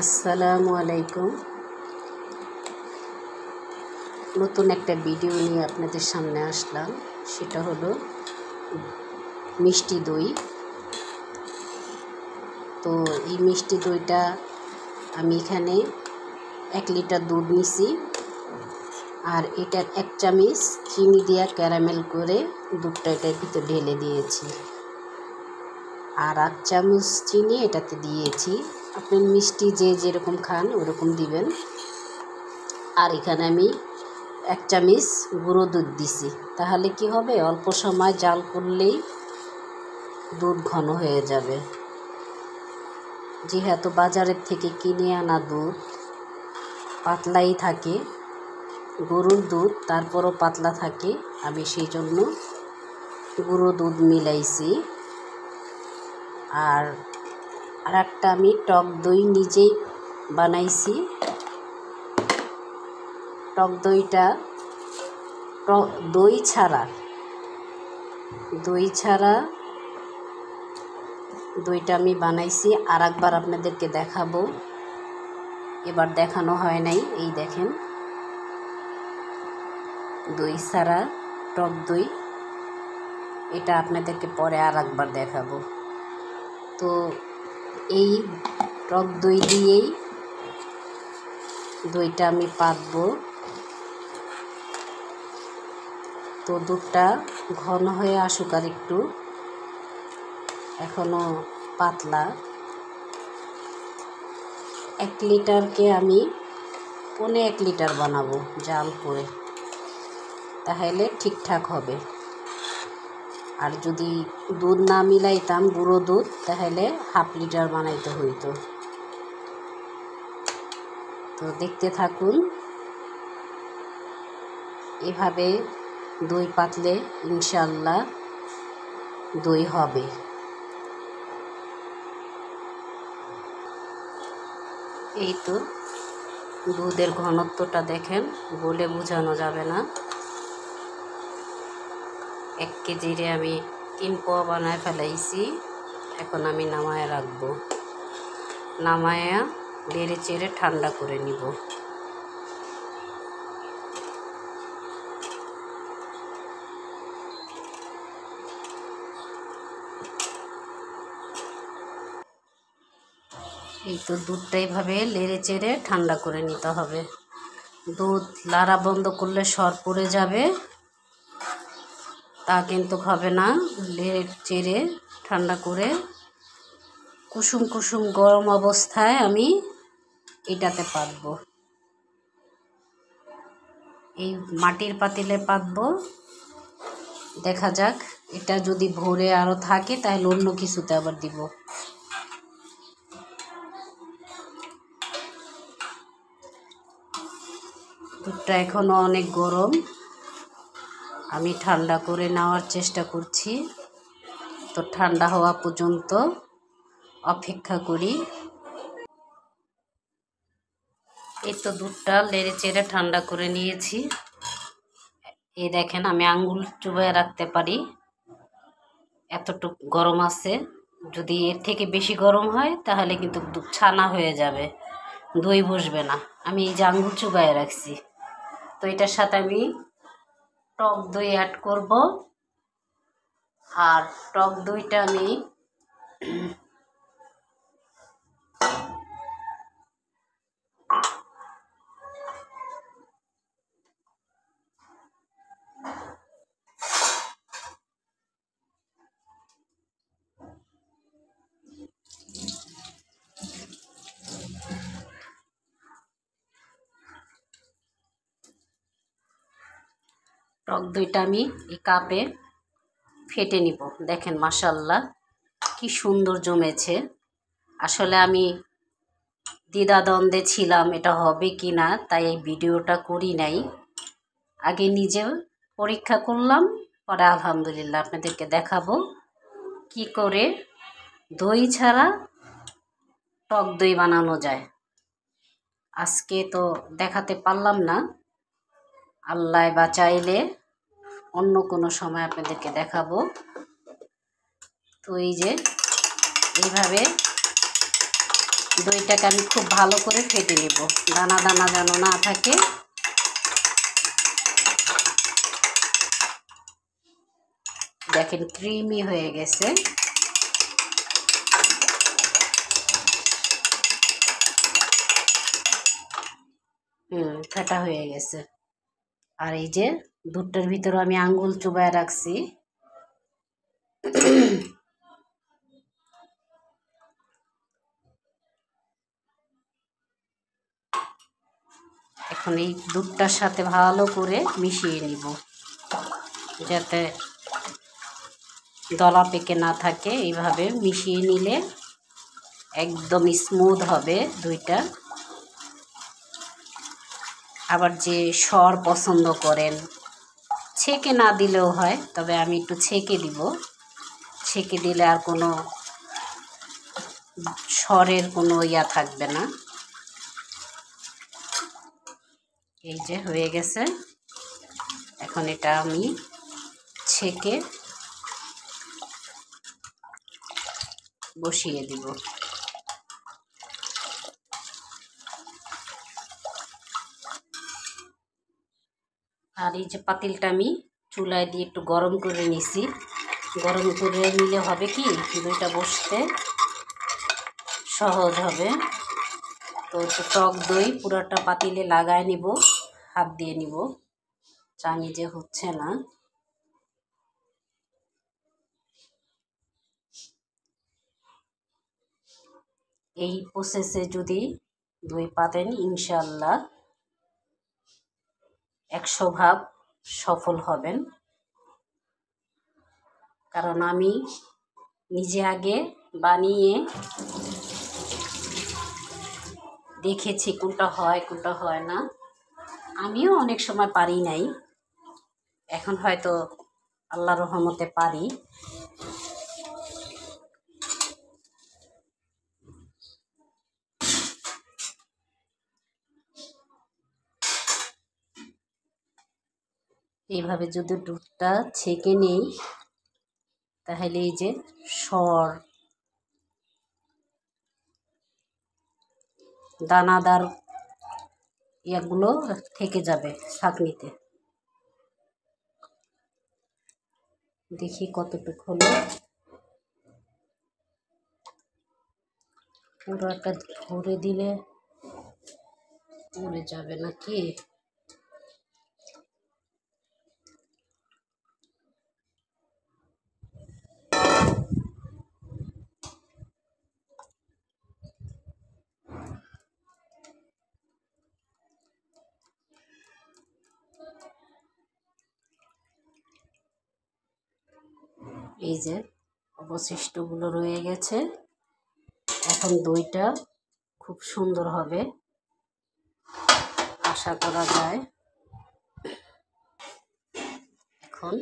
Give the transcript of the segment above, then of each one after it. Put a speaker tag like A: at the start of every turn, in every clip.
A: আসসালামু আলাইকুম। নতুন একটা ভিডিও নিয়ে আপনাদের সামনে আসলাম। সেটা হলো মিষ্টি দই। তো এই মিষ্টি দইটা আমি এখানে 1 লিটার দুধ নিছি, আর এটার 1 চামচ চিনি দিয়া ক্যারামেল করে দুধটা এটার ভিতরে ঢেলে দিয়েছি, আর 1 চামচ চিনি এটাতে দিয়েছি। আপনি মিষ্টি যে যেরকম খান ওরকম দিবেন। আর এখানে আমি 1 চামচ গুঁড়ো দুধ দিছি। তাহলে কি হবে, অল্প সময় জাল করলেই দুধ ঘন হয়ে যাবে। যেহেতু বাজারের থেকে কিনে আনা দুধ পাতলাই থাকে, গরুর দুধ তারপরও পাতলা থাকে, আমি সেই জন্য গুঁড়ো দুধ মিলাইছি। আর একটা আমি টক দই নিজেই বানাইছি। টক দইটা দই ছাড়া দইটা আমি বানাইছি। আর একবার আপনাদেরকে দেখাবো, এবার দেখানো হয় নাই। এই দেখেন, দই ছাড়া টক দই, এটা আপনাদেরকে পরে আর একবার দেখাবো। তো এই টক দই দিয়েই দইটা আমি পাতবো। তো দুধটা ঘন হয়ে আসুক, আর একটু এখনো পাতলা। 1 লিটারকে আমি 1.25 লিটার বানাবো জাল করে, তাহলে ঠিকঠাক হবে। আর যদি দুধ না মিলাইতাম গুঁড়ো দুধ, তাহলে 1/2 লিটার বানাইতে হইতো। তো দেখতে থাকুন, এভাবে দই পাতলে ইনশাআল্লাহ দই হবে। এই তো দুধের ঘনত্বটা দেখেন, বলে বোঝানো যাবে না। 1 কেজিরে আমি 3 পোয়া বানায় ফেলাইছি। এখন আমি নামায় রাখবো, নামায়া নেড়ে চেড়ে ঠান্ডা করে নিব। এই তো দুধটা এইভাবে নেড়ে চেড়ে ঠান্ডা করে নিতে হবে। দুধ লাড়া বন্ধ করলে সর পড়ে যাবে, তা কিন্তু হবে না। নেড়ে চেড়ে ঠান্ডা করে কুসুম কুসুম গরম অবস্থায় আমি এটাতে পাতবো। এই মাটির পাতিলে পাতবো। দেখা যাক, এটা যদি ভরে আরও থাকে তাহলে অন্য কিছুতে আবার দিব। দুধটা এখনো অনেক গরম, আমি ঠান্ডা করে নেওয়ার চেষ্টা করছি। তো ঠান্ডা হওয়া পর্যন্ত অপেক্ষা করি। এই তো দুধটা নেড়ে চেড়ে ঠান্ডা করে নিয়েছি। এই দেখেন, আমি আঙ্গুল চুবায় রাখতে পারি, এতটুকু গরম আছে। যদি এর থেকে বেশি গরম হয় তাহলে কিন্তু দুধ ছানা হয়ে যাবে, দই বসবে না। আমি এই যে আঙ্গুল চুবায় রাখছি। তো এটার সাথে আমি টক দই অ্যাড করব। আর টক দইটা আমি এই কাপে ফেটে নিব। দেখেন মাশাআল্লাহ কি সুন্দর জমেছে। আসলে আমি দ্বিধাদ্বন্দ্বে ছিলাম এটা হবে কি না, তাই এই ভিডিওটা করি নাই। আগে নিজে পরীক্ষা করলাম, পরে আলহামদুলিল্লাহ আপনাদেরকে দেখাবো কি করে দই ছাড়া টক দই বানানো যায়। আজকে তো দেখাতে পারলাম না, আল্লাহ বাঁচাইলে অন্য কোনো সময় আপনাদেরকে দেখাবো। তো এই যে এইভাবে দইটাকে আমি খুব ভালো করে ফেটে নেব, দানা দানা যেন না থাকে। দেখেন ক্রিমি হয়ে গেছে। ফেটা হয়ে গেছে। আর এই যে দুধটার ভিতরে আমি আঙ্গুল চুবায় রাখছি। এখন এই দুধটার সাথে ভালো করে মিশিয়ে নিব, যাতে দলা পেকে না থাকে। এইভাবে মিশিয়ে নিলে একদম স্মুথ হবে দইটা। আবার যে সর পছন্দ করেন, ছেঁকে না দিলেও হয়, তবে আমি একটু ছেঁকে দিব। ছেঁকে দিলে আর কোনো সরের কোনো ইয়া থাকবে না। এই যে হয়ে গেছে। এখন এটা আমি ছেঁকে বসিয়ে দিব। আর এই যে পাতিলটা আমি চুলায় দিয়ে একটু গরম করে নিছি। গরম করে নিলে হবে কি, দইটা বসতে সহজ হবে। তো একটু টক দই পুরোটা পাতিলে লাগায় নিব, হাত দিয়ে নিব, জানি যে হচ্ছে না। এই প্রসেসে যদি দই পাতেন, ইনশাল্লাহ 100 ভাগ সফল হবেন। কারণ আমি নিজে আগে বানিয়ে দেখেছি কোনটা হয় কোনটা হয় না। আমিও অনেক সময় পারি নাই, এখন হয়তো আল্লাহর রহমতে পারি। এইভাবে যদি দুধটা ছেঁকে নেই, তাহলে এই যে সর, দানাদার ইয়াগুলো থেকে যাবে ছাঁকনিতে। দেখি কতটুকু হলো। পুরোটা ধরে দিলে উড়ে যাবে নাকি? এই যে অবশিষ্টগুলো রয়ে গেছে। এখন দইটা খুব সুন্দর হবে আশা করা যায়। এখন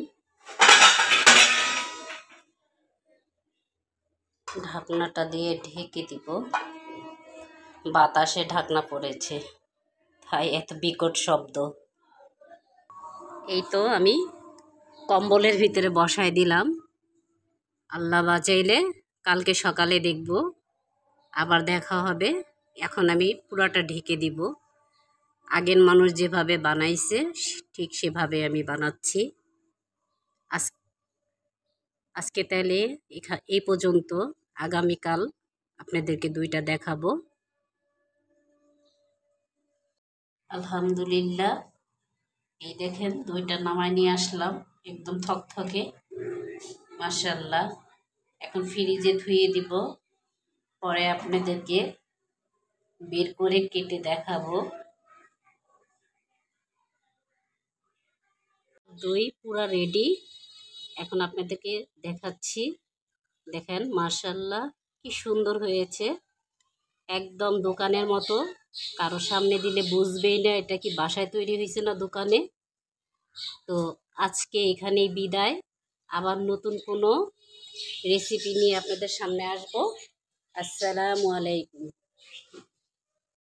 A: ঢাকনাটা দিয়ে ঢেকে দিব। বাতাসে ঢাকনা পড়েছে, তাই এত বিকট শব্দ। এই তো আমি কম্বলের ভিতরে বসায় দিলাম। আল্লাহ বাঁচাইলে কালকে সকালে দেখব, আবার দেখা হবে। এখন আমি পুরাটা ঢেকে দিব। আগের মানুষ যেভাবে বানাইছে ঠিক সেভাবে আমি বানাচ্ছি। আজকে তাহলে এই পর্যন্ত। আগামীকাল আপনাদেরকে দইটা দেখাবো। আলহামদুলিল্লাহ, এই দেখেন দইটা নামায় নিয়ে আসলাম, একদম থকথকে, মাশাআল্লাহ। এখন ফ্রিজে ধুয়ে দিব, পরে আপনাদেরকে বের করে কেটে দেখাবো। দই পুরা রেডি, এখন আপনাদেরকে দেখাচ্ছি। দেখেন মাশাআল্লাহ কি সুন্দর হয়েছে, একদম দোকানের মতো। কারো সামনে দিলে বুঝবেই না এটা কি বাসায় তৈরি হয়েছে না দোকানে। তো আজকে এখানেই বিদায়। আবার নতুন কোনো রেসিপি নিয়ে আপনাদের সামনে আসবো। আসসালামু আলাইকুম।